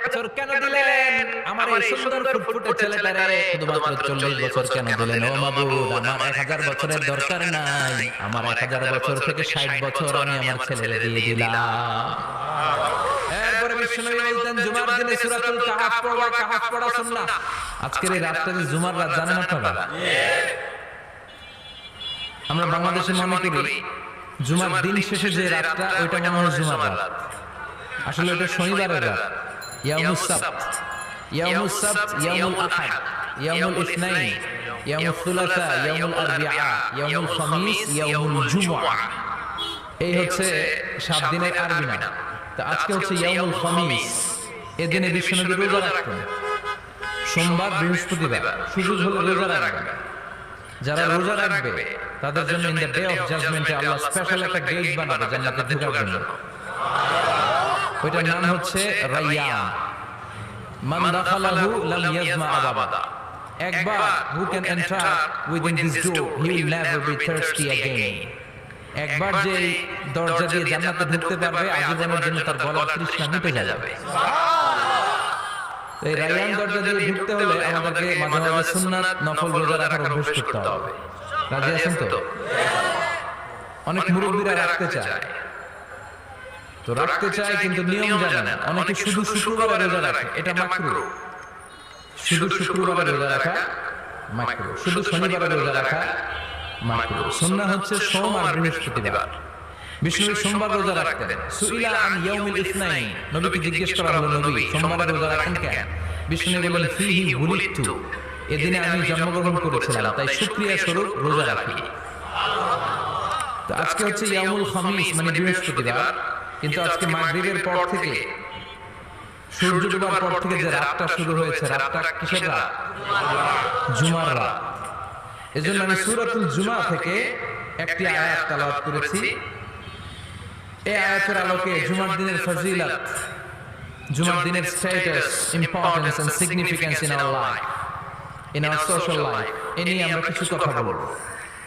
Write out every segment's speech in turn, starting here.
বছর কেন দিলেন আমার এই সুন্দর ফুটফুটে ছেলেটারে শুধুমাত্র 40 বছর কেন দিলেন ও মাবুদ আমার 1000 বছরের দরকার নাই আমার 1000 বছর থেকে 60 বছর আমি আমার ছেলেরে দিয়ে দিলাম এরপরে বিশ্বনবী বলতেন জুমার দিনে সূরাতুল কাহফ পড়বা কাহফ পড়া সুন্নাহ আজকের এই রাতটা যে জুমার রাত জানেন আপনারা আমরা বাংলাদেশে মনে করি জুমার দিন শেষে যে রাতটা ওইটা মনে হয় জুমার রাত আসলে এটা শনিবারের রাত ইয়াউমুস সাবত ইয়াউমুস সাবত ইয়াউমুল আহাদ ইয়াউমুল ইসনাইন ইয়াউমুল সুলাসা ইয়াউমুল আরবিআ ইয়াউমুল খামিস ইয়াউমুল জুমআ এই হচ্ছে 7 দিনের আরবি নাম তো আজকে হচ্ছে ইয়াউমুল খামিস এই দিনে বিশ্বনবী রোজা রাখতেন সোমবার বৃহস্পতিবার সুযোগ হলে রোজা রাখবেন যারা রোজা রাখবে তাদের জন্য ইন দ্য ডে অফ জাজমেন্টে আল্লাহ স্পেশাল একটা গেট বানাবে জান্নাতে ঢোকার জন্য ওইটার নাম হচ্ছে রায়্যান মান দাখালাহু লাম ইয়াজমা আবাদা একবার who can enter within this door he will never be thirsty again একবার যে দরজা দিয়ে জান্নাতে ঢুকতে পারবে আজীবনের জন্য তার গলার তৃষ্ণা মিটে যাবে এই রায়্যান দরজা দিয়ে ঢুকতে হলে আমাদেরকে মাঝে মাঝে সুন্নাত নফল রোজা রাখার অভ্যাস করতে হবে রাজি আছেন তো অনেক মুরব্বীরা রাখতে চায় তো রাখতে চায় কিন্তু নিয়ম জানে না অনেকে শুধু শুক্রবারে রোজা রাখে এটা মাকরুহ শুধু শুক্রবারে রোজা রাখা মাকরুহ শুধু শনিবারে রোজা রাখা মাকরুহ সুন্নাহ হচ্ছে সোম আর বৃহস্পতিবার বিষ্ণু সোমবার রোজা রাখতেন সুইলা আন ইয়াউমিল ইসনাইন নবীকে জিজ্ঞেস করা হলো নবী সোমবার রোজা রাখেন কেন বিষ্ণু বললেন ফিহি বুলিতু এদিনে আমি জন্মগ্রহণ করেছিলাম তাই শুকরিয়া স্বরূপ রোজা রাখি তো আজকে হচ্ছে ইয়াউমুল খামিস মানে বৃহস্পতিবার কিন্তু আজকে মাগরিবের পর থেকে সূর্য ডোবার পর থেকে যে রাতটা শুরু হয়েছে রাতটা কিসের রাত জুমার রাত এজন্য আমি সূরাতুল জুমা থেকে একটি আয়াত তেলাওয়াত করেছি এই আয়াতের আলোকে জুমার দিনের ফজিলত জুমার দিনের status importance and significance in our life in our social life এ নিয়ে আমরা কিছু কথা বলবো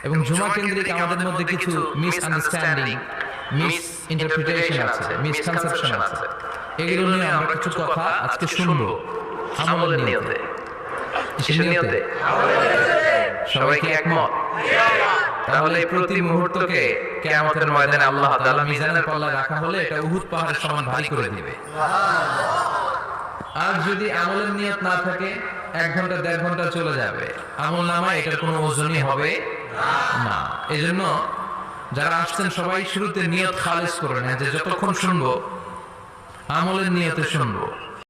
এবং জুমা কেন্দ্রিক আমাদের মধ্যে কিছু মিসআন্ডারস্ট্যান্ডিং মিস ইন্টারপ্রিটেশন আছে মিসকনসেপশন আছে এগুলো নিয়ে আমরা কিছু কথা আজকে শুনবো আমলের নিয়তে কিসের নিয়তে সবাই কি একমত তাহলে প্রতি মুহূর্তকে কিয়ামতের ময়দানে আল্লাহ তাআলা মিজানের পাল্লায় রাখা হলে এটা উহুদ পাহাড়ের সমান ভারী করে দিবে আর যদি আমলের নিয়ত না থাকে 1 ঘন্টা 1.5 ঘন্টা চলে যাবে আমলনামায় এটার কোনো ওজনই হবে না এজন্য যারা আসছেন সবাই শুরুতে নিয়ত খালিস করে নেন যে যতক্ষণ শুনবো আমলের নিয়তে শুনবো